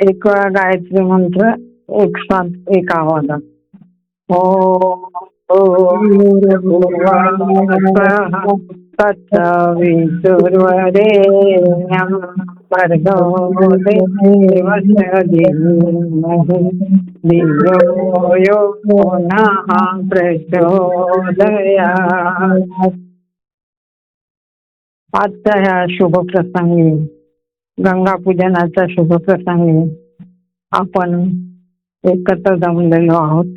एक वेळा गायत्री मंत्र एक साथ एक आवाजात. ओम भूर्भुवः तत्सवितुर्वरेण्यं भर्गो देवस्य धीमहि धियो यो नः प्रचोदयात्. आजच्या ह्या शुभप्रसंगी, गंगा पूजनाच्या शुभप्रसंगी आपण एकत्र जमलेलो आहोत.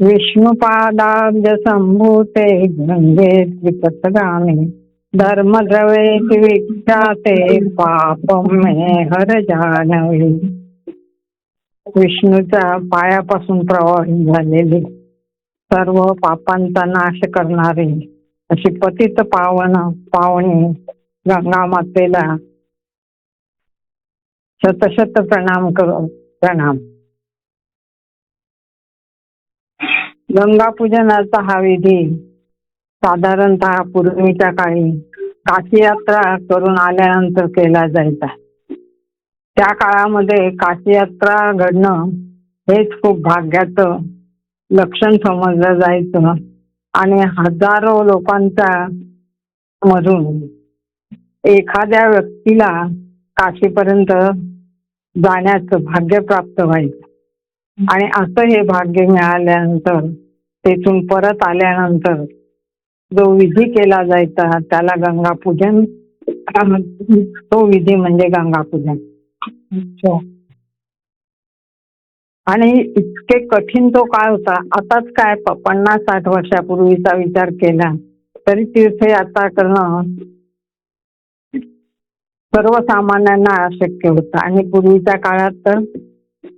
विष्णुपादाब्ज संभूते गंगे त्रिपथगामी धर्मद्रवे विख्याते पापं मे हर जानवी. विष्णूच्या पायापासून प्रवाहित झालेली सर्व पापांचा नाश करणारी अशी पतित पावनी गंगा मातेला शतशत प्रणाम करो. प्रणाम. गंगा पूजनाचा हा विधी साधारणतः पूर्वीच्या काळी काशी यात्रा करून आल्यानंतर केला जायचा. त्या काळामध्ये काशी यात्रा घडणं हेच खूप भाग्याचं लक्षण समजलं जायचं आणि हजारो लोकांच्या मधून एखाद्या व्यक्तीला काशीपर्यंत जाण्याचं भाग्य प्राप्त व्हायचं. आणि असं हे भाग्य मिळाल्यानंतर तेथून परत आल्यानंतर जो विधी केला जायचा त्याला गंगा पूजन, तो विधी म्हणजे गंगा पूजन. आणि इतके कठीण तो काळ होता. आताच काय 50-60 वर्षापूर्वीचा विचार केला तरी तीर्थयात्रा करणं सर्वसामान्यांना अशक्य होतं. आणि पूर्वीच्या काळात तर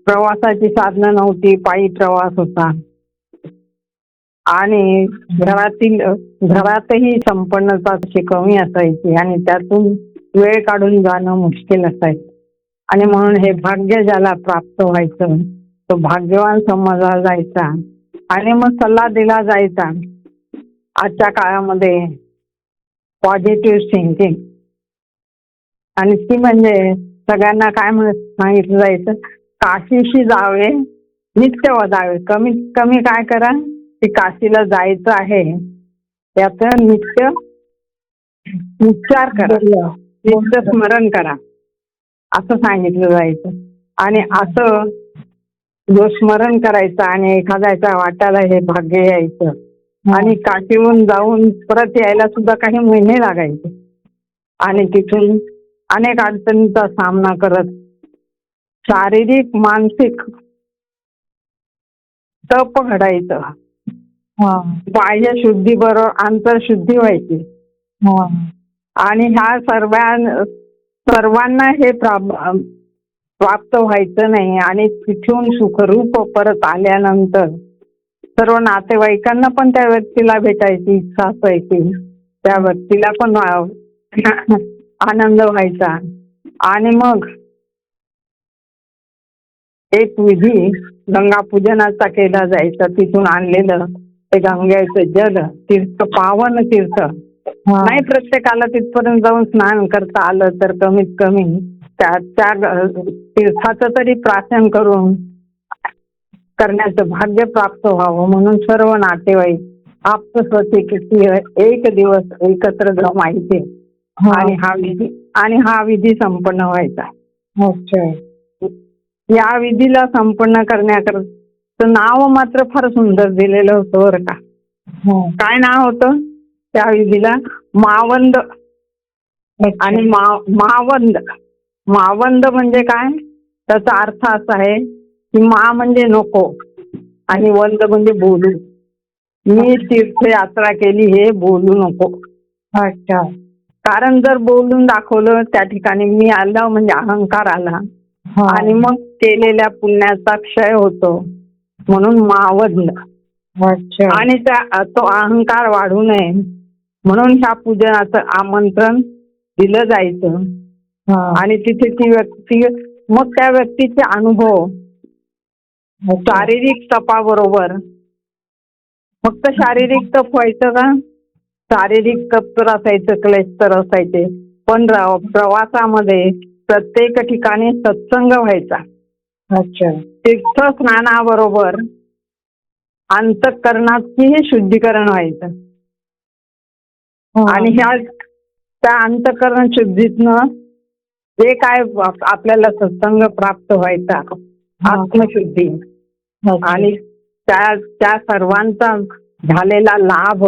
प्रवासाची साधनं नव्हती, पायी प्रवास होता. आणि घरातही संपन्नता तशी कमी असायची आणि त्यातून वेळ काढून जाणं मुश्किल असायचं. आणि म्हणून हे भाग्य ज्याला प्राप्त व्हायचं तो भाग्यवान समजला जायचा. आणि मग सल्ला दिला जायचा आजच्या काळामध्ये पॉझिटिव्ह थिंकिंग. आणि ती म्हणजे सगळ्यांना काय सांगितलं जायचं, काशीशी जावे नित्य वदावे. कमीत कमी काय करा की काशीला जायचं आहे त्याचं नित्य उच्चार करा, नित्य स्मरण करा असं सांगितलं जायचं. आणि असं जो स्मरण करायचं आणि एखाद्याच्या वाट्याला हे भाग्य यायचं. आणि काशीहून जाऊन परत यायला सुद्धा काही महिने लागायचे. आणि तिथून अनेक अडचणींचा सामना करत शारीरिक मानसिक तप घडायचं. बाह्य शुद्धी बरोबर आंतरशुद्धी व्हायची. आणि ह्या सर्वांना हे प्राप्त व्हायचं नाही. आणि तिथून सुखरूप परत आल्यानंतर सर्व नातेवाईकांना पण त्या व्यक्तीला भेटायची इच्छा असायची, त्या व्यक्तीला पण आनंद व्हायचा. आणि मग एक विधी गंगा पूजनाचा केला जायचा. तिथून आणलेलं ते गंगेचं जल, तीर्थ, पावन तीर्थ नाही प्रत्येकाला तिथपर्यंत जाऊन स्नान करता आलं तर कमीत कमी त्या तीर्थाचं तरी प्राशन करून करण्याचं भाग्य प्राप्त व्हावं म्हणून सर्व नातेवाईक आपसुकी एक दिवस एकत्र जमायचे. आणि हा विधी संपन्न व्हायचा. या विधीला संपन्न करण्याकरता नाव मात्र फार सुंदर दिलेलं होतं बरं का. काय नाव होतं त्या विधीला? मावंद. आणि मावंद, मावंद म्हणजे काय? त्याचा अर्थ असा आहे की मा म्हणजे नको आणि वंद म्हणजे बोलू. मी तीर्थयात्रा केली हे बोलू नको. अच्छा. कारण जर बोलून दाखवलं त्या ठिकाणी मी आला म्हणजे अहंकार आला आणि मग केलेल्या पुण्याचा क्षय होतो म्हणून मावंद. आणि तो अहंकार वाढू नये म्हणून ह्या पूजनाचं आमंत्रण दिलं जायचं. आणि तिथे ती व्यक्ती मग त्या व्यक्तीचे अनुभव शारीरिक तपाबरोबर, फक्त शारीरिक तप व्हायचं का? शारीरिक तप तर असायचं, क्लेश तर असायचे, पण प्रवासामध्ये प्रत्येक ठिकाणी सत्संग व्हायचा. अच्छा. तीर्थ स्नानाबरोबर अंतःकरणाचंही शुद्धीकरण व्हायचं. हा. आणि त्या अंतःकरण शुद्धीतनं जे काय आपल्याला सत्संग प्राप्त व्हायचा, आत्मशुद्धी, अच्छा. आणि त्या सर्वांचा झालेला लाभ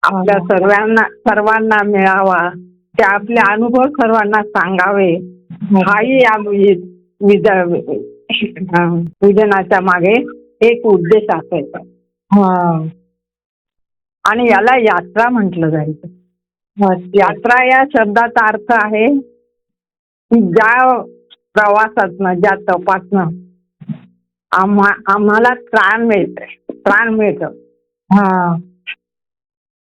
आपल्या सर्वांना मिळावा, ते आपले अनुभव सर्वांना सांगावे, हाही या पूजनाच्या मागे एक उद्देश असायचा. हा. आणि याला यात्रा म्हटलं जायचं. अच्छा. यात्रा या शब्दाचा अर्थ आहे की ज्या प्रवासातनं, ज्या तपासनं आम्हाला त्राण मिळतं. हा.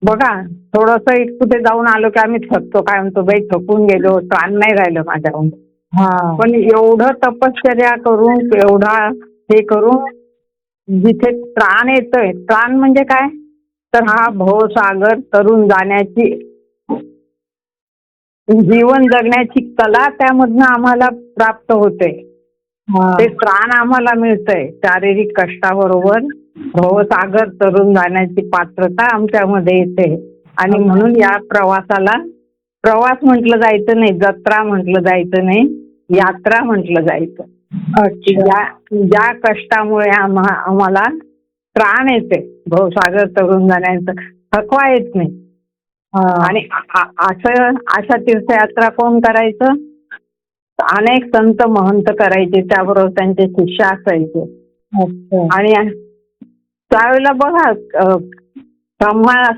बघा, थोडस कुठे जाऊन आलो की आम्ही थकतो, काय म्हणतो, बाई थकून गेलो, त्राण नाही राहिलं माझ्याकडून. हा. पण एवढं तपश्चर्या करून, एवढा हे करून जिथे त्राण येतोय, त्राण म्हणजे काय, तर हा भवसागर तरून जाण्याची, जीवन जगण्याची कला त्यामधनं आम्हाला प्राप्त होते. हा. ते त्राण आम्हाला मिळतंय. शारीरिक कष्टाबरोबर भवसागर तरून जाण्याची पात्रता आमच्यामध्ये येते. आणि म्हणून या प्रवासाला प्रवास म्हटलं जायचं नाही, जत्रा म्हटलं जायचं नाही, यात्रा म्हटलं जायचं. अच्छा. ज्या कष्टामुळे आम्हाला त्राण येते, भवसागर तरून जाण्याचं थकवा येत नाही. हा. आणि अशा तीर्थयात्रा कोण करायचं? अनेक संत महंत करायचे, त्याबरोबर त्यांचे शिष्य असायचे. अच्छा. आणि त्यावेळेला बघा,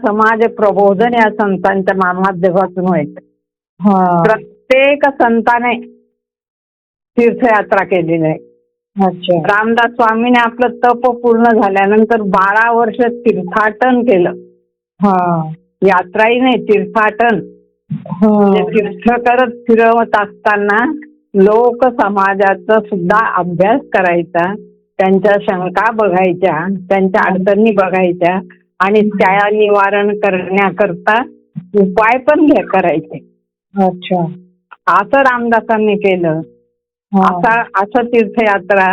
समाज प्रबोधन या संतांच्या माध्यमातून व्हायचं. हा. प्रत्येक संताने तीर्थयात्रा केलेली आहे. अच्छा. रामदास स्वामीने आपलं तप पूर्ण झाल्यानंतर 12 वर्ष तीर्थाटन केलं. हा. यात्राही नाही, तीर्थाटन. हा. तीर्थ करत फिरवत असताना लोक समाजाचा सुद्धा अभ्यास करायचा, त्यांच्या शंका बघायच्या, त्यांच्या अडचणी बघायच्या, आणि त्या निवारण करण्याकरता उपाय पण करायचे. अच्छा. असं रामदासांनी केलं. असं तीर्थयात्रा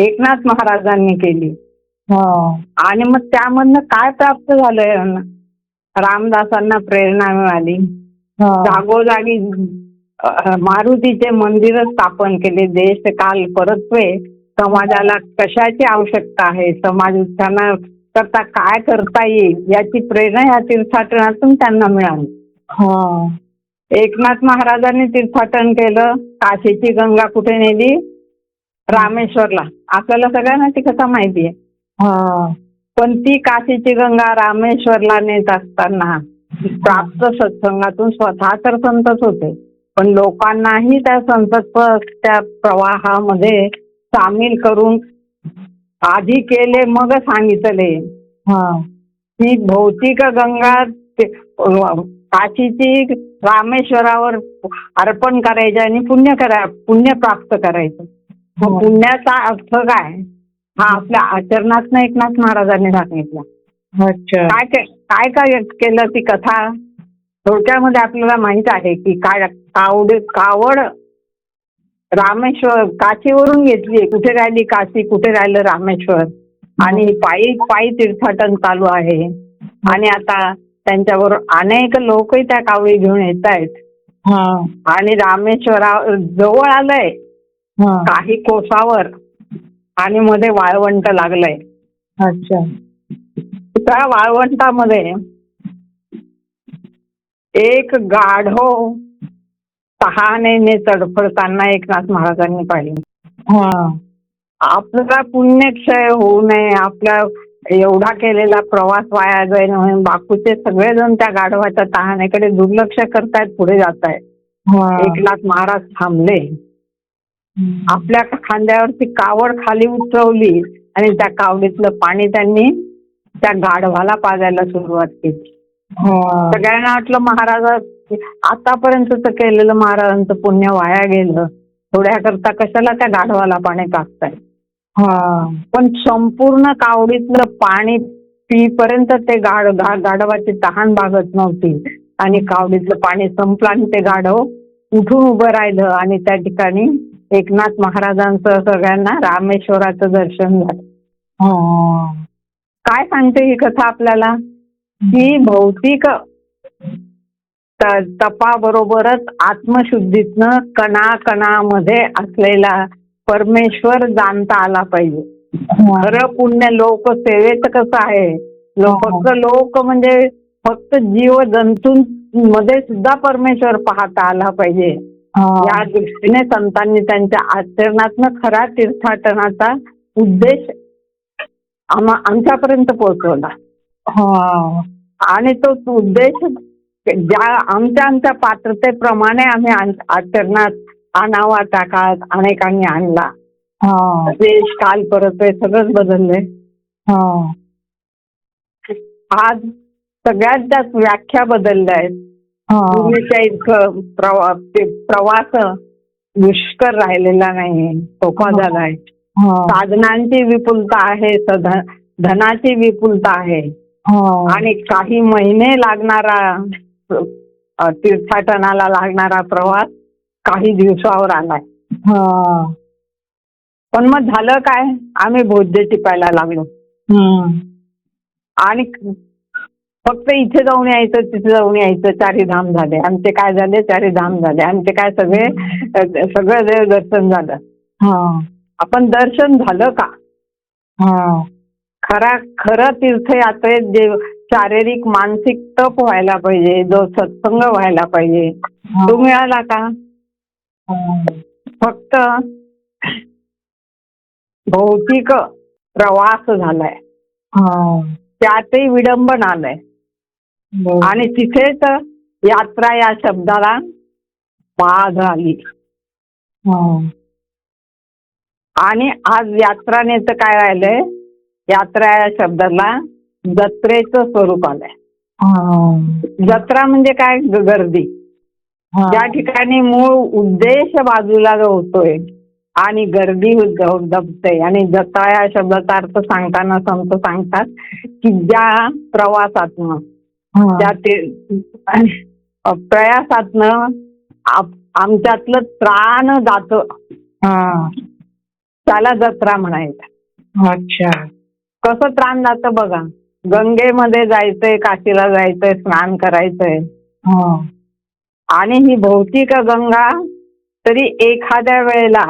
एकनाथ महाराजांनी केली. आणि मग त्यामधनं काय प्राप्त झालंय? रामदासांना प्रेरणा मिळाली. जागोजागी मारुतीचे मंदिर स्थापन केले. देश काल परत्वे, समाजाला कशाची आवश्यकता आहे, समाज उत्थाना करता काय करता येईल, याची प्रेरणा या तीर्थाटनातून त्यांना मिळाली. एकनाथ महाराजांनी तीर्थाटन केलं. काशीची गंगा कुठे नेली? रामेश्वरला. आपल्याला सगळ्यांना ती कथा माहिती आहे. पण ती काशीची गंगा रामेश्वरला नेत असताना प्राप्त सत्संगातून स्वतः तर संतच होते, पण लोकांनाही त्या त्या प्रवाहामध्ये सामील करून आधी केले, मग सांगितले. ती भौतिक गंगा काशीची रामेश्वरावर अर्पण करायचे आणि पुण्य प्राप्त करायचं. पुण्याचा अर्थ काय, हा आपल्या आचरणात एकनाथ महाराजांनी सांगितला. काय काय केलं ती कथा थोडक्यामध्ये आपल्याला माहित आहे की काय. कावड रामेश्वर काशीवरून घेतली, कुठे राहिली काशी, कुठे राहिलं रामेश्वर, आणि पायी तीर्थाटन चालू आहे. आणि आता त्यांच्याबरोबर अनेक लोकही त्या कावडी घेऊन येत आहेत. आणि रामेश्वरा जवळ आलंय काही कोसावर, आणि मध्ये वाळवंट लागलंय. त्या वाळवंटामध्ये एक गाढव तहानेने तडफडताना एकनाथ महाराजांनी पाहिले. आपला पुण्यक्षय होऊ नये, आपला एवढा केलेला प्रवास वाया जाईल म्हणून बापूचे सगळेजण त्या गाढवाच्या तहानेकडे दुर्लक्ष करतायत, पुढे जात आहेत. एकनाथ महाराज थांबले, आपल्या खांद्यावरती कावड खाली उतरवली आणि त्या कावडीतलं पाणी त्यांनी त्या गाढवाला पाजायला सुरुवात केली. सगळ्यांना वाटलं महाराज आतापर्यंत केलेलं महाराजांचं पुण्य वाया गेलं, थोड्या करता कशाला त्या गाढवाला पाणी टाकताय. पण संपूर्ण कावडीतलं पाणी पिपर्यंत ते गाढवाची तहान भागत नव्हती, आणि कावडीतलं पाणी संपलं आणि ते गाढव उठून उभं राहिलं आणि त्या ठिकाणी एकनाथ महाराजांचं सगळ्यांना रामेश्वराचं दर्शन झालं. हा. काय सांगते ही कथा आपल्याला की भौतिक तपाबरोबरच आत्मशुद्धीतनं कणाकणामध्ये असलेला परमेश्वर जाणता आला पाहिजे. खरं पुण्य लोकसेवेचं कसं आहे, फक्त लोक म्हणजे फक्त जीव जंतूंमध्ये सुद्धा परमेश्वर पाहता आला पाहिजे. या दृष्टीने संतांनी त्यांच्या आचरणातनं खरा तीर्थाटनाचा उद्देश आमच्यापर्यंत पोहोचवला. आणि तो उद्देश ज्या आमच्या पात्रतेप्रमाणे आम्ही आचरणात आणावा त्या काळात अनेकांनी आणला. देश काल परत सगळंच बदललंय. आज सगळ्यात जास्त व्याख्या बदलल्या आहेत. पूर्वीच्या इतकं प्रवास दुष्कर राहिलेला नाही, सोपा झालाय. साधनांची विपुलता आहे, धनाची विपुलता आहे. आणि काही महिने लागणारा तीर्थाटनाला लागणारा प्रवास काही दिवसावर आलाय. पण मग झालं काय, आम्ही भोज्य टिपायला लागलो. आणि फक्त इथे जाऊन यायचं तिथे जाऊन यायचं, चारी धाम झाले. आमचे काय झाले, चारी धाम झाले. आमचे काय सगळं देव दर्शन झालं. आपण दर्शन झालं का? खरं तीर्थयात्रेत जे शारीरिक मानसिक तप व्हायला पाहिजे, जो सत्संग व्हायला पाहिजे, तो मिळाला का? फक्त भौतिक प्रवास झालाय, त्यातही विडंबन आलंय. आणि तिथेच यात्रा या शब्दाला बाध आली. आणि आज यात्रानेच काय राहिलंय, यात्रा या शब्दाला जत्रेचं स्वरूप आलंय. जत्रा म्हणजे काय, गर्दी. ज्या ठिकाणी मूळ उद्देश बाजूला होतोय आणि गर्दी दबते. आणि जत्रा या शब्दाचा अर्थ सांगताना संत सांगतात की ज्या प्रवासातनं, त्या प्रयासातनं आमच्यातलं त्राण जातं, त्याला जत्रा म्हणायचं. अच्छा. कसं त्राण जातं बघा, गंगेमध्ये जायचंय, काशीला जायचंय, स्नान करायचंय. आणि ही भौतिक गंगा तरी एखाद्या वेळेला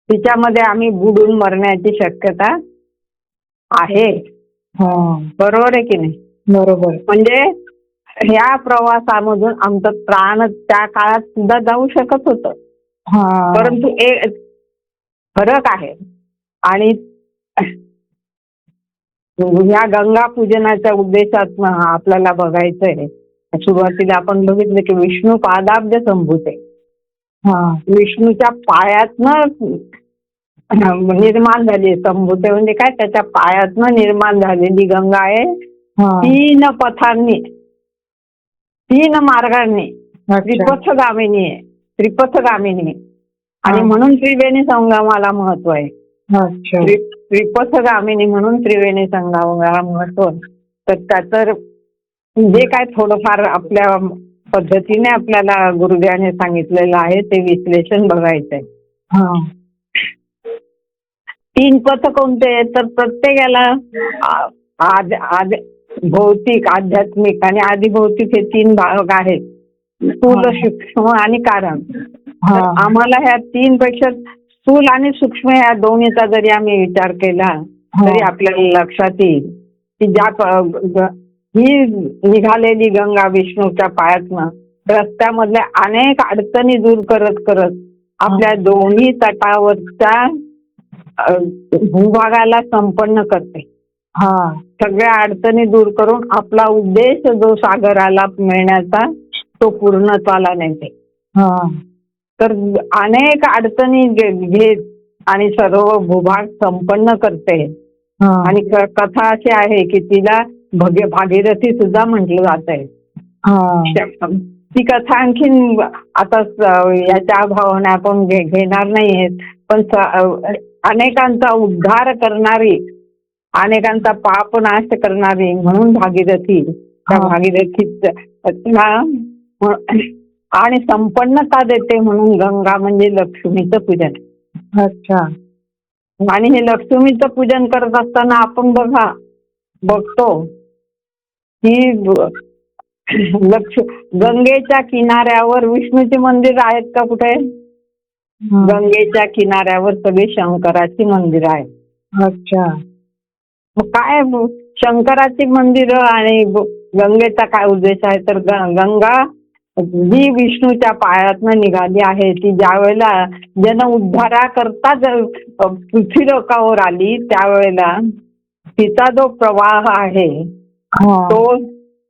तिच्यामध्ये आम्ही बुडून मरण्याची शक्यता आहे. बरोबर आहे की नाही? बरोबर. म्हणजे ह्या प्रवासामधून आमचं प्राण त्या काळात सुद्धा जाऊ शकत होतं. परंतु एक फरक आहे. आणि ह्या गंगा पूजनाच्या उद्देशातनं आपल्याला बघायचंय, सुरुवातीला आपण बघितलं की विष्णू पादाब्ज संभूते. विष्णूच्या पायातनं निर्माण झाली. संभूते म्हणजे काय, त्याच्या पायातनं निर्माण झालेली गंगा आहे. 3 पथांनी, 3 मार्गांनी त्रिपथगामिनी आहे. त्रिपथगामिनी. आणि म्हणून त्रिवेणी संगमाला महत्व आहे. त्रिपथगामिनी म्हणून त्रिवेणी संगमाला महत्व. तर त्याचं जे काय थोडंफार आपल्या पद्धतीने आपल्याला गुरुदेवाने सांगितलेलं आहे ते विश्लेषण बघायचंय. 3 पथ कोणते आहेत, तर प्रत्येकाला भौतिक, आध्यात्मिक आणि आदिभौतिक हे 3 भाग आहेत, स्थूल, सूक्ष्म आणि कारण. आम्हाला ह्या 3 पेक्षा स्थूल आणि सूक्ष्म या दोन्हीचा जरी आम्ही विचार केला तरी आपल्याला लक्षात येईल की ज्या ही निघालेली गंगा विष्णूच्या पायातनं रस्त्यामधल्या अनेक अडचणी दूर करत करत आपल्या दोन्ही तटावरच्या भूभागाला संपन्न करते. सगळ्या अडचणी दूर करून आपला उद्देश जो सागराला मिळण्याचा तो पूर्णत्वाला नेते. तर अनेक अडचणी घेत आणि सर्व भूभाग संपन्न करते. आणि कथा अशी आहे की तिला भागीरथी सुद्धा म्हटलं जात आहे. ती कथा आणखीन आता याच्या अभावाने आपण घेणार नाहीये, पण अनेकांचा उद्धार करणारी, अनेकांचा पाप नाश करणारी म्हणून भागीरथी. त्या भागीरथीला आणि संपन्नता देते म्हणून गंगा म्हणजे लक्ष्मीचं पूजन. अच्छा. आणि हे लक्ष्मीचं पूजन करत असताना आपण बघतो की गंगेच्या किनाऱ्यावर विष्णूचे मंदिर आहेत का कुठे? हं. गंगेच्या किनाऱ्यावर सगळी शंकराची मंदिर आहेत. अच्छा. मग काय शंकराची मंदिर आणि गंगेचा काय उद्देश आहे? तर गंगा जी विष्णूच्या पायातनं निघाली आहे, ती ज्या वेळेला जन उद्धाराकरता पृथ्वी लोकावर आली त्यावेळेला तिचा जो प्रवाह आहे हा. तो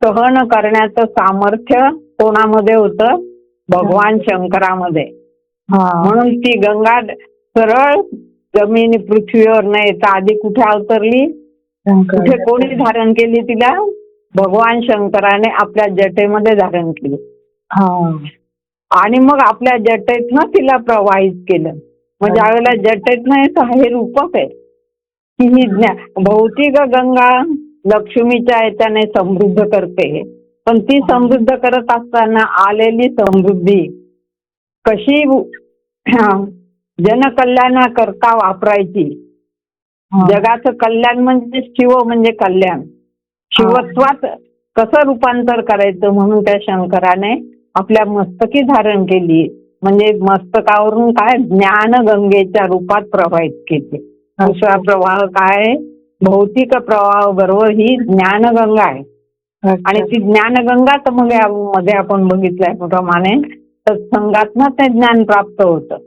सहन करण्याचं सामर्थ्य कोणामध्ये होतं? भगवान शंकरामध्ये. हा. म्हणून ती गंगा सरळ जमिनी पृथ्वीवर न येता आधी कुठे अवतरली? कुठे कोणी धारण केली तिला? भगवान शंकराने आपल्या जटेमध्ये धारण केली. हा. आणि मग आपल्या जटेतनं तिला प्रवाहित केलं. मग ज्यावेळेला जटेतनं हे रूपक आहे की ही भौतिक गंगा लक्ष्मीच्या याच्याने समृद्ध करते, पण ती समृद्ध करत असताना आलेली समृद्धी कशी जनकल्याणाकरता वापरायची. जगाचं कल्याण म्हणजे शिव म्हणजे कल्याण, शिवत्वात कसं रूपांतर करायचं म्हणून त्या शंकराने आपल्या मस्तकी धारण केली. म्हणजे मस्तकावरून काय ज्ञान गंगेच्या रूपात प्रवाहित केले. दुसरा प्रवाह काय? भौतिक प्रवाह बरोबर ही ज्ञानगंगा आहे. आणि ती ज्ञानगंगाच मग यामध्ये आपण बघितल्याप्रमाणे सत्संगातनं ते ज्ञान प्राप्त होतं.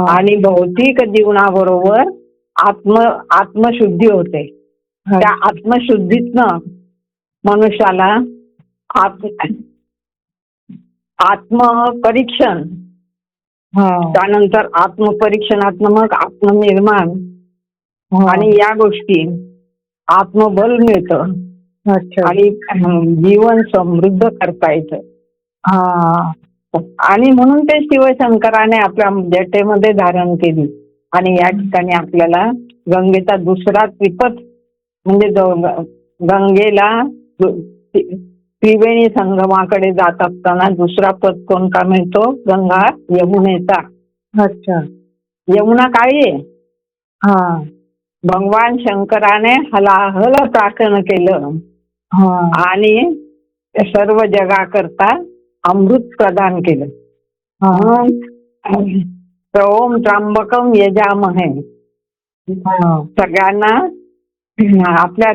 आणि भौतिक जीवनाबरोबर आत्मशुद्धी होते. त्या आत्मशुद्धीतनं मनुष्याला आत्मपरीक्षण, त्यानंतर आत्मपरीक्षणातनं मग आत्मनिर्माण आणि या गोष्टी आत्मबल मिळतं आणि जीवन समृद्ध करता येतं. आणि म्हणून ते शिवशंकराने आपल्या जटेमध्ये धारण केली. आणि या ठिकाणी आपल्याला गंगेचा दुसरा त्रिपथ म्हणजे गंगेला त्रिवेणी संगमाकडे जात असताना दुसरा पथ कोणता मिळतो? गंगा यमुनेचा. अच्छा. यमुना काळी आहे. भगवान शंकराने हलाहल प्रार्थना केलं आणि सर्व जगाकरता अमृत प्रदान केलं. ओम त्र्यंबकम यजामहे. सगळ्यांना आपल्या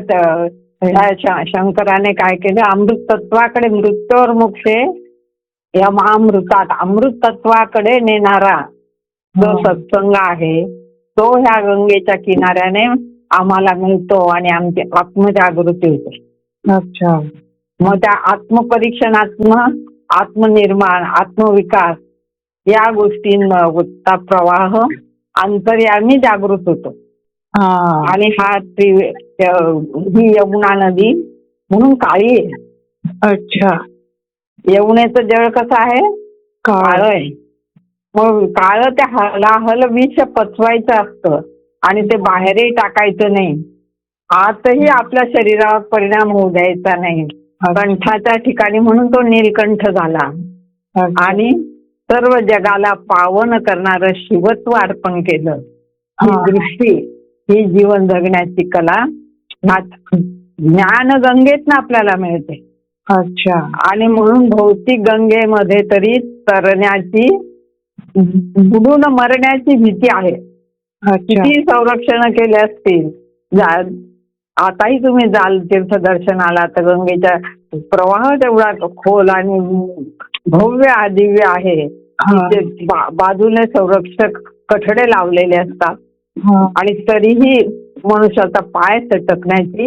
शंकराने काय केलं? अमृत तत्वाकडे, मृत्योर मोक्षे यमामृतात, अमृत तत्वाकडे नेणारा जो सत्संग आहे तो ह्या गंगेच्या किनाऱ्याने आम्हाला मिळतो आणि आमची आत्मजागृती होते. अच्छा. मग त्या आत्मपरीक्षणातनं आत्मनिर्माण, आत्मविकास या गोष्टींचा प्रवाह अंतर्यामी जागृत होतो. आणि ही यमुना नदी म्हणून काळी आहे. अच्छा. यमुनेचं जळ कसं आहे? काळं आहे. मग काळं त्या हलाहल विष पचवायचं असतं आणि ते बाहेरही टाकायचं नाही. आतही आपल्या शरीरावर परिणाम होऊ द्यायचा नाही. कंठाच्या ठिकाणी म्हणून तो नीलकंठ झाला. आणि सर्व जगाला पावन करणारं शिवत्व अर्पण केलं. ही दृष्टी, ही जीवन जगण्याची कला ज्ञान गंगेतनं आपल्याला मिळते. अच्छा. आणि म्हणून भौतिक गंगेमध्ये तरी तरण्याची, बुडून मरण्याची भीती आहे. किती संरक्षण केले असतील. आताही तुम्ही जाल तीर्थदर्शनाला तर गंगेच्या प्रवाह तेवढा खोल आणि भव्य दिव्य आहे. बाजूने संरक्षक कठडे लावलेले असतात आणि तरीही मनुष्याचा पाय सटकण्याची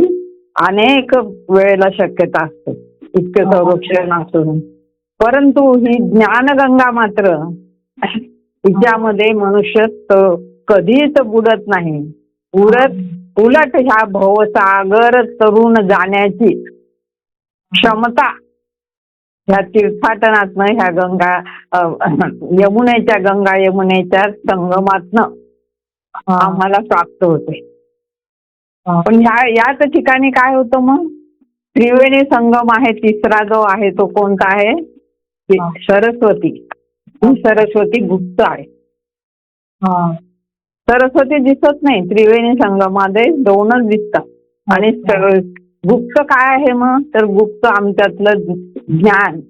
अनेक वेळेला शक्यता असते, इतके संरक्षण असून. परंतु ही ज्ञानगंगा मात्र तिच्यामध्ये मनुष्य कधीच बुडत नाही. उलट ह्या भवसागर तरुण जाण्याची क्षमता ह्या तीर्थाटनातनं, ह्या गंगा यमुनेच्या संगमातनं आम्हाला प्राप्त होते. पण याच ठिकाणी काय होतं मग? त्रिवेणी संगम आहे. तिसरा जो आहे तो कोणता आहे? हा. सरस्वती ही सरस्वती गुप्त आहे. हा. सरस्वती दिसत नाही, त्रिवेणी संगमामध्ये दोनच दिसतात. आणि गुप्त काय आहे मग, तर गुप्त आमच्यातलं ज्ञान,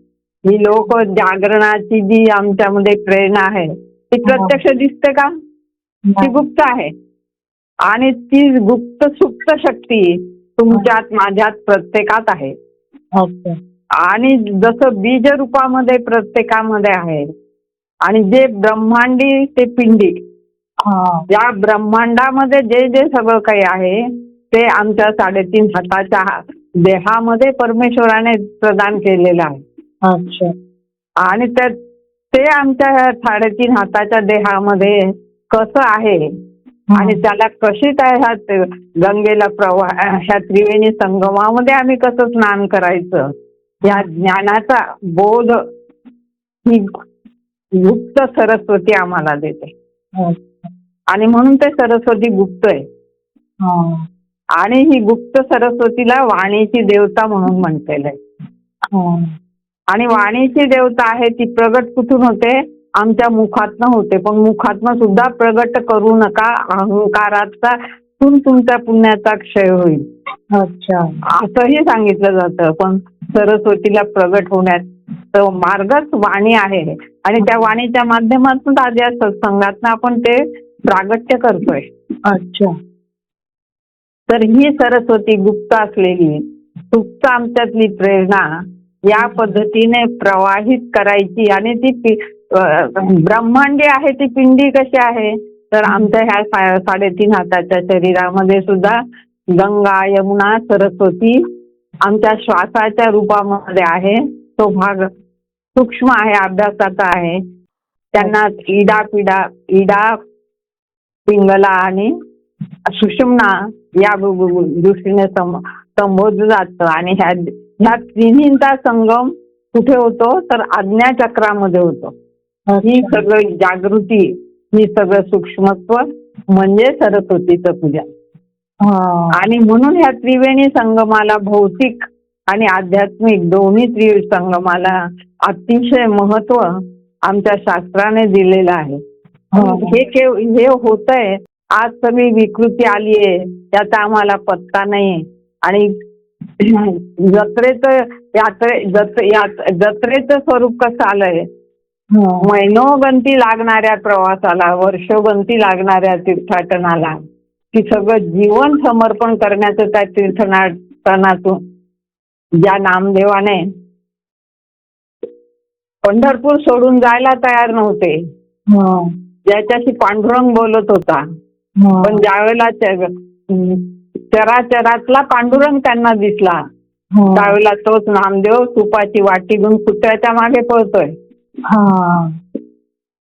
ही लोक जागरणाची जी आमच्यामध्ये प्रेरणा आहे ती प्रत्यक्ष दिसते का, ती गुप्त आहे. आणि ती गुप्त सुप्त शक्ती तुमच्यात माझ्यात प्रत्येकात आहे. अच्छा. आणि जसं बीज रूपामध्ये प्रत्येकामध्ये आहे, आणि जे ब्रह्मांडी ते पिंडी, हा. या ब्रह्मांडामध्ये जे जे सगळं काही आहे ते आमच्या 3.5 हाताच्या देहामध्ये परमेश्वराने प्रदान केलेलं आहे. अच्छा. आणि ते आमच्या 3.5 हाताच्या देहामध्ये कसं आहे आणि त्याला कशी काय ह्या गंगेला प्रवाह, ह्या त्रिवेणी संगमामध्ये आम्ही कसं स्नान करायचं, या ज्ञानाचा बोध ही गुप्त सरस्वती आम्हाला देते. आणि म्हणून ते सरस्वती गुप्त आहे. आणि ही गुप्त सरस्वतीला वाणीची देवता म्हणून म्हटलेलं आहे. आणि वाणीची देवता आहे ती प्रगट कुठून होते, आमच्या मुखातनं होते. पण मुखातनं सुद्धा प्रगट करू नका, अहंकाराचा तुमच्या पुण्याचा क्षय होईल. अच्छा. असंही सांगितलं जातं. पण सरस्वतीला प्रगट होण्यात मार्गच वाणी आहे. आणि त्या वाणीच्या माध्यमातून आज या सत्संगातनं आपण ते प्रागट्य करतोय. अच्छा. तर ही सरस्वती गुप्त असलेली सुप्त आमच्यातली प्रेरणा या पद्धतीने प्रवाहित करायची. आणि ती ब्रह्मांडी आहे ती पिंडी कशी आहे, तर आमच्या ह्या 3.5 हाताच्या शरीरामध्ये सुद्धा गंगा, यमुना, सरस्वती आमच्या श्वासाच्या रूपामध्ये आहे. तो भाग सूक्ष्म आहे, अभ्यासाचा आहे. त्यांना इडा, पिंगला आणि सुषुम्ना या दृष्टीने संबोधलं जातं. आणि ह्या तिन्हींचा संगम कुठे होतो, तर आज्ञाचक्रामध्ये होतो. ही सगळी जागृती, ही सगळं सूक्ष्मत्व म्हणजे सरस्वतीचं पूजा. आणि म्हणून ह्या त्रिवेणी संगमाला भौतिक आणि आध्यात्मिक दोन्ही संगमाला अतिशय महत्व आमच्या शास्त्राने दिलेलं आहे. हे होतंय, आज सगळी विकृती आलीये त्याचा आम्हाला पत्ता नाही. आणि जत्रेचं स्वरूप कसं आलंय, महिनोगंती लागणाऱ्या प्रवासाला, वर्षोगंती लागणाऱ्या तीर्थाटनाला, की सगळं जीवन समर्पण करण्याचं त्या तीर्थाटनातून ज्या नामदेवाने पंढरपूर सोडून जायला तयार नव्हते, ज्याच्याशी पांडुरंग बोलत होता, पण ज्यावेळेला चराचरातला पांडुरंग त्यांना दिसला त्यावेळेला तोच नामदेव तुपाची वाटी घेऊन कुत्र्याच्या मागे पळतोय.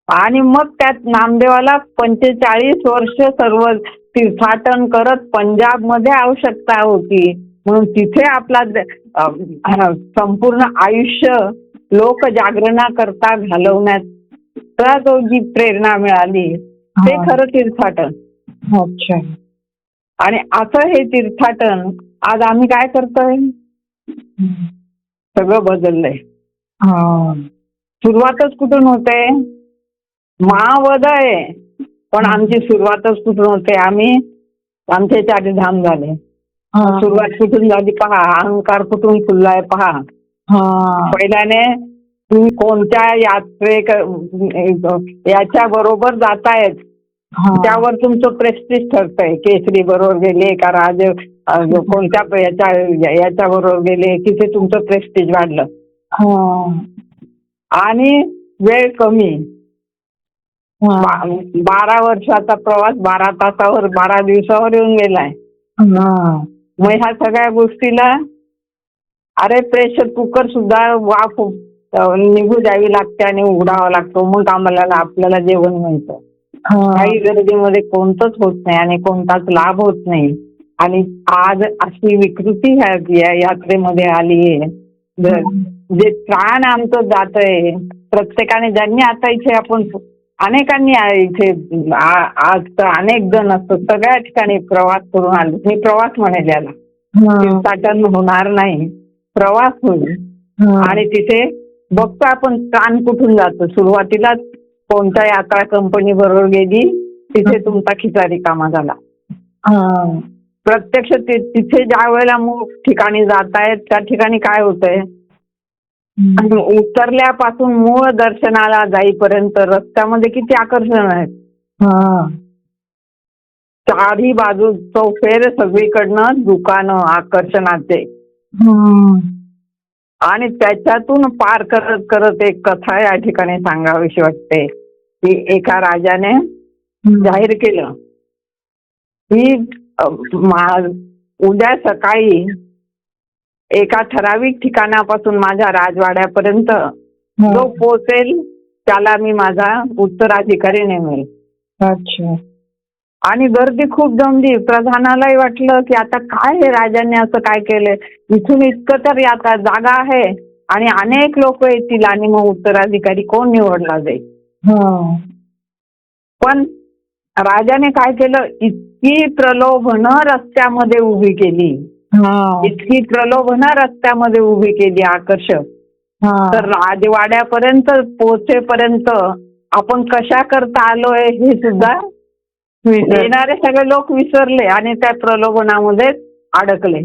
आणि मग त्यात नामदेवाला 45 वर्ष सर्व तीर्थाटन करत पंजाब मध्ये आवश्यकता होती, म्हणून तिथे आपला संपूर्ण आयुष्य लोक जागरणा करता घालवण्यात जी प्रेरणा मिळाली ते खरं तीर्थाटन. अच्छा. आणि असं हे तीर्थाटन आज आम्ही काय करतोय, सगळं बदललंय. सुरुवातच कुठून होते, महावदय, पण आमची सुरुवातच कुठून होते, आमचे 4 धाम झाले. सुरुवात कुठून झाली पहा, अहंकार कुठून खुललाय पहा. पहिल्याने तुम्ही कोणत्या याच्या बरोबर जातायत त्यावर तुमचं प्रेस्टिज ठरतंय. केसरी बरोबर गेले का राज कोणत्या याच्या बरोबर गेले, तिथे तुमचं प्रेस्टिज वाढलं. आणि वेळ कमी, 12 वर्षाचा प्रवास 12 तासावर 12 दिवसावर येऊन गेलाय. मग ह्या सगळ्या गोष्टीला अरे प्रेशर कुकर सुद्धा वाफ निघू द्यावी लागते आणि उघडावा लागतो, मग आम्हाला आपल्याला जेवण मिळतं. काही गर्दीमध्ये कोणतंच होत नाही आणि कोणताच लाभ होत नाही. आणि आज अशी विकृती ह्या यात्रेमध्ये आली आहे, जे प्राण आमचं जातंय. प्रत्येकाने ज्यांनी आता इथे आपण अनेकांनी इथे आज तर अनेक जण असतो सगळ्या ठिकाणी प्रवास करून आले. मी प्रवास म्हणेल याला, तीर्थाटन होणार नाही, प्रवास होईल. आणि तिथे बघतो आपण प्राण कुठून जातो. सुरुवातीला कोणत्या यात्रा कंपनी बरोबर गेली तिथे तुमचा खिसा रिकामा झाला. हा. प्रत्यक्ष तिथे ज्या वेळेला मूळ ठिकाणी जातायत त्या ठिकाणी काय होतंय, आणि उतरल्यापासून मूळ दर्शनाला जाईपर्यंत रस्त्यामध्ये किती आकर्षण आहेत. हा. चारही बाजू चौफेर सगळीकडनं दुकानं आकर्षणाचे, आणि त्याच्यातून पार करत करत एक कथा या ठिकाणी सांगावीशी वाटते की एका राजाने जाहीर केलं की उद्या सकाळी एका ठराविक ठिकाणापासून माझ्या राजवाड्यापर्यंत जो पोहोचेल त्याला मी माझा उत्तराधिकारी नेमेल. अच्छा. आणि गर्दी खूप जमली. प्रधानालाही वाटलं की आता काय हे राजांनी असं काय केलंय, इथून इतकं तर आता जागा आहे आणि अनेक लोक येतील आणि मग उत्तराधिकारी कोण निवडला जाईल. पण राजाने काय केलं, इतकी प्रलोभनं रस्त्यामध्ये उभी केली, इतकी प्रलोभनं रस्त्यामध्ये उभी केली आकर्षक, तर राजवाड्यापर्यंत पोहोचेपर्यंत आपण कशा करता आलोय हे सुद्धा येणारे सगळे लोक विसरले आणि त्या प्रलोभनामध्ये अडकले.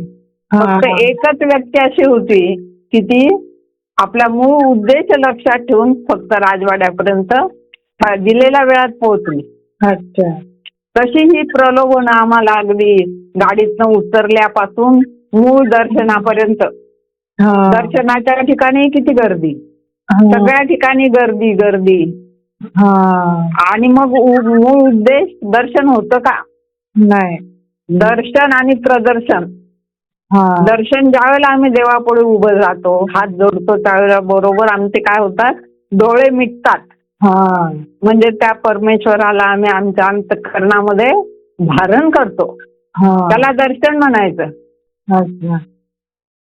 फक्त एकच व्यक्ती अशी होती की ती आपला मूळ उद्देश लक्षात ठेवून फक्त राजवाड्यापर्यंत दिलेल्या वेळात पोहोचली. अच्छा. तशी ही प्रलोभनं आम्हाला अगदी गाडीतनं उतरल्यापासून मूळ दर्शनापर्यंत, दर्शनाच्या ठिकाणी किती गर्दी, सगळ्या ठिकाणी गर्दी गर्दी. आणि मग मूळ उद्देश दर्शन होतं का नाही. दर्शन आणि प्रदर्शन. दर्शन ज्या वेळेला आम्ही देवापुढे उभं राहतो, हात जोडतो, त्यावेळेला बरोबर आमचे काय होतात, डोळे मिटतात. म्हणजे त्या परमेश्वराला आम्ही आमच्या अंतःकरणामध्ये धारण करतो, त्याला दर्शन म्हणायचं.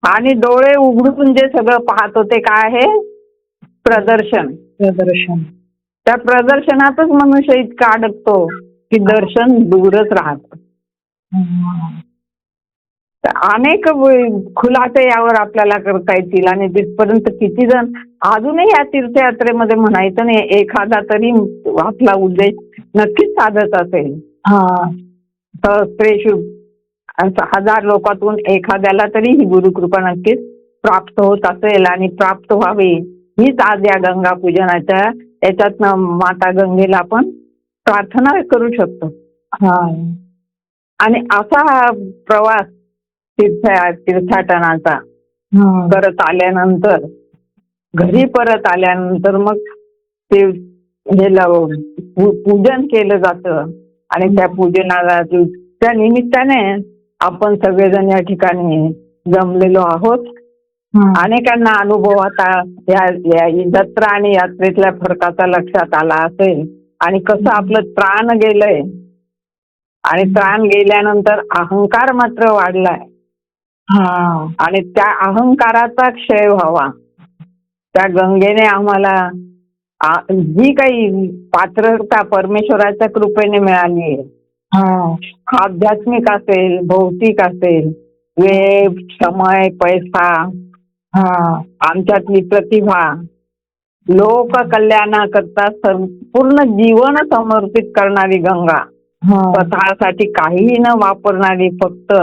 आणि डोळे उघडून जे सगळं पाहतो ते काय आहे, प्रदर्शन. त्या प्रदर्शनातच मनुष्य इतका अडकतो की दर्शन दूरच राहत. अनेक खुलासे यावर आपल्याला करता येतील आणि तिथपर्यंत किती जण अजूनही या तीर्थयात्रेमध्ये म्हणायचं नाही एखादा तरी आपला उद्देश नक्कीच साधत असेल. सहस्रेषु 1000 लोकातून एखाद्याला तरी ही गुरुकृपा नक्कीच प्राप्त होत असेल आणि प्राप्त व्हावी हीच आज या गंगा पूजनाच्या याच्यातनं माता गंगेला आपण प्रार्थना करू शकतो. आणि असा हा प्रवास तीर्थाटनाचा करत आल्यानंतर घरी परत आल्यानंतर मग ते हे पूजन केलं जातं आणि त्या पूजनाला त्या निमित्ताने आपण सगळेजण या ठिकाणी जमलेलो आहोत. अनेकांना अनुभव आता या जत्रा आणि यात्रेतल्या फरकाचा लक्षात आला असेल आणि कसं आपलं त्राण गेलंय आणि त्राण गेल्यानंतर अहंकार मात्र वाढलाय. आणि त्या अहंकाराचा क्षय व्हावा, त्या गंगेने आम्हाला जी काही पात्रता परमेश्वराच्या कृपेने मिळाली आहे, आध्यात्मिक असेल, भौतिक असेल, वेळ, समय, पैसा, आमच्यातली प्रतिभा, लोक कल्याणाकरता संपूर्ण जीवन समर्पित करणारी गंगा, स्वतःसाठी काहीही न वापरणारी, फक्त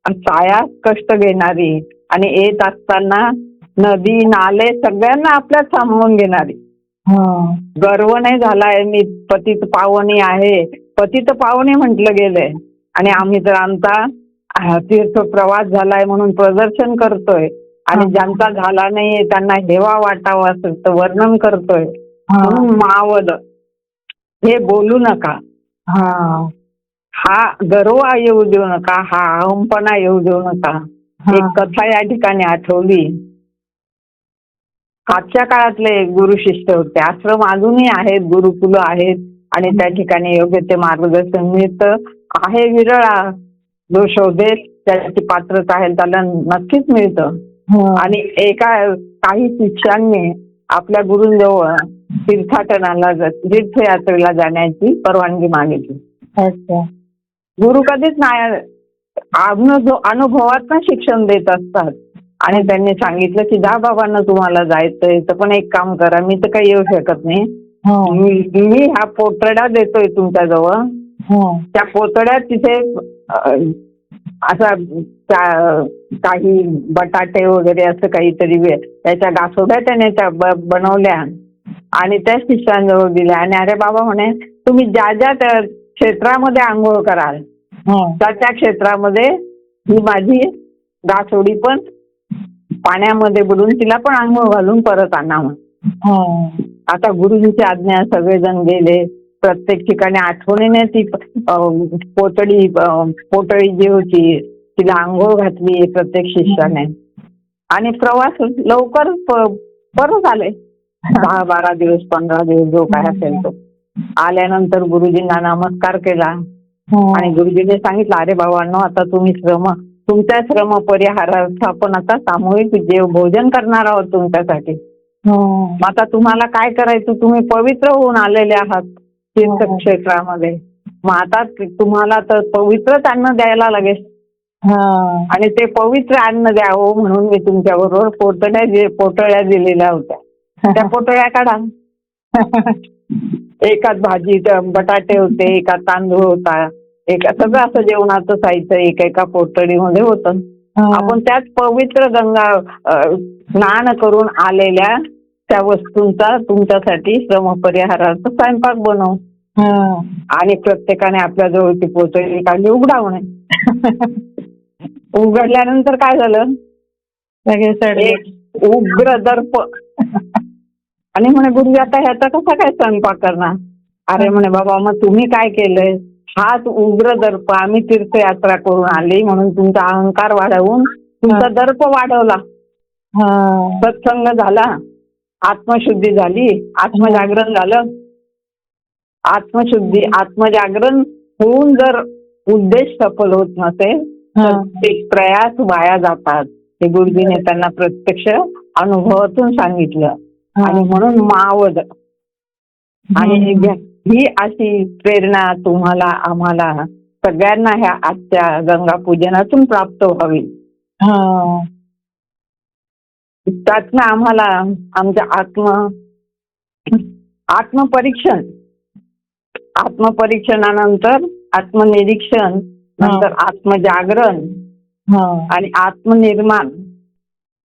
सायास कष्ट घेणारी आणि येत असताना नदी नाले सगळ्यांना आपल्यात सामावून घेणारी. गर्व नाही झालाय मी पतित पावनी आहे, पतित पावनी म्हटलं गेलंय आणि आम्ही तर आमचा तीर्थ प्रवास झालाय म्हणून प्रदर्शन करतोय आणि ज्यांचा झाला नाहीये त्यांना हेवा वाटावा असेल तर वर्णन करतोय. म्हणून मावद हे बोलू नका, हा गर्व येऊ देऊ नका, हा अहंपणा येऊ देऊ नका. एक कथा या ठिकाणी आठवली. आजच्या काळातले गुरु शिष्य होते, आश्रम अजूनही आहेत, गुरुकुल आहेत आणि त्या ठिकाणी योग्य ते मार्गदर्शन मिळतं आहे. विरळा जो शोधेल त्याची पात्रता आहे त्याला नक्कीच मिळतं. आणि काही शिष्यांनी आपल्या गुरूंजवळ तीर्थाटनाला तीर्थयात्रेला जाण्याची परवानगी मागितली. गुरु कधीच नाही अनुभवातून शिक्षण देत असतात आणि त्यांनी सांगितलं की जा बाबांना, तुम्हाला जायचंय तर पण एक काम करा, मी तर काही येऊ शकत नाही, हा, मी हा पोतडा देतोय तुमच्याजवळ, हा, त्या पोतड्यात तिथे असा काही बटाटे वगैरे असं काहीतरी त्याच्या गासोड्या त्याने त्या बनवल्या आणि त्या शिष्यांजवळ दिल्या. आणि अरे बाबा म्हणे, तुम्ही ज्या ज्या त्या क्षेत्रामध्ये आंघोळ कराल हा, त्या क्षेत्रामध्ये ही माझी गासोडी पण पाण्यामध्ये बुडून तिला पण आंघोळ घालून परत आणा. हा. आता गुरुजींची आज्ञा, सगळेजण गेले. प्रत्येक ठिकाणी आठवणीने ती पोटळी जी होती तिला आंघोळ घातली प्रत्येक शिष्याने. आणि प्रवास लवकर परत आले. 10-12 दिवस 15 दिवस जो काय असेल तो. आल्यानंतर गुरुजींना नमस्कार केला आणि गुरुजींनी सांगितलं, अरे बाबांनो, आता तुम्ही तुमच्या श्रम परिहारार्थ आपण आता सामूहिक भोजन करणार आहोत तुमच्यासाठी. मग आता तुम्हाला काय करायचं, तुम्ही पवित्र होऊन आलेले आहात तीर्थक्षेत्रामध्ये, मग आता तुम्हाला तर पवित्रच अन्न द्यायला लागेल. आणि ते पवित्र अन्न द्यावं म्हणून मी तुमच्या बरोबर पोटळ्या दिलेल्या होत्या. त्या पोटळ्या काढा. एकात भाजी बटाटे होते, एकात तांदूळ होता, सगळं असं जेवणाचं साहित्य एका पोटळीमध्ये होतं. आपण त्याच पवित्र गंगा स्नान करून आलेल्या त्या वस्तूंचा तुमच्यासाठी श्रमपरिहारार्थ स्वयंपाक बनव. आणि प्रत्येकाने आपल्या जवळची पोटळी काढली, उघडा म्हणे. उघडल्यानंतर काय झालं, एक उग्र दर्प. आणि म्हणे, गुरुजी आता ह्याचा कसा काय स्वयंपाक करणार? अरे म्हणे, बाबा मग तुम्ही काय केलंय, हाच उग्र दर्प, आम्ही तीर्थयात्रा करून आली म्हणून तुमचा अहंकार वाढवून तुमचा दर्प वाढवला. सत्संग झाला, आत्मशुद्धी झाली, आत्मजागरण झालं. आत्मजागरण होऊन जर उद्देश सफल होत नसेल तर ते प्रयास वाया जातात. हे गुरुजीने त्यांना प्रत्यक्ष अनुभवातून सांगितलं. आणि म्हणून मावद आणि ही अशी प्रेरणा तुम्हाला, आम्हाला सगळ्यांना ह्या आजच्या गंगा पूजनातून प्राप्त व्हावी. त्यातनं आम्हाला आमच्या आत्मपरीक्षणानंतर आत्मनिरीक्षण, नंतर आत्मजागरण आणि आत्मनिर्माण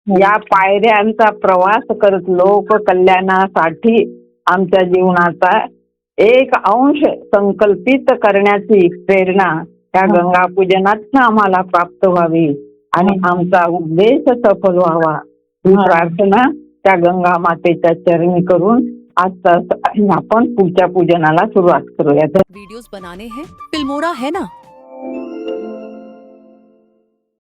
या पायऱ्यांचा प्रवास करत लोक कल्याणासाठी आमच्या जीवनाचा एक अंश संकल्पित करण्याची प्रेरणा या गंगा पूजनातून आम्हाला प्राप्त व्हावी आणि आमचा उद्देश सफल व्हावा ही प्रार्थना त्या गंगा मातेच्या चरणी करून आज आपण पुढच्या पूजनाला सुरुवात करूया. वीडियोस बनाने हैं, फिल्मोरा है ना,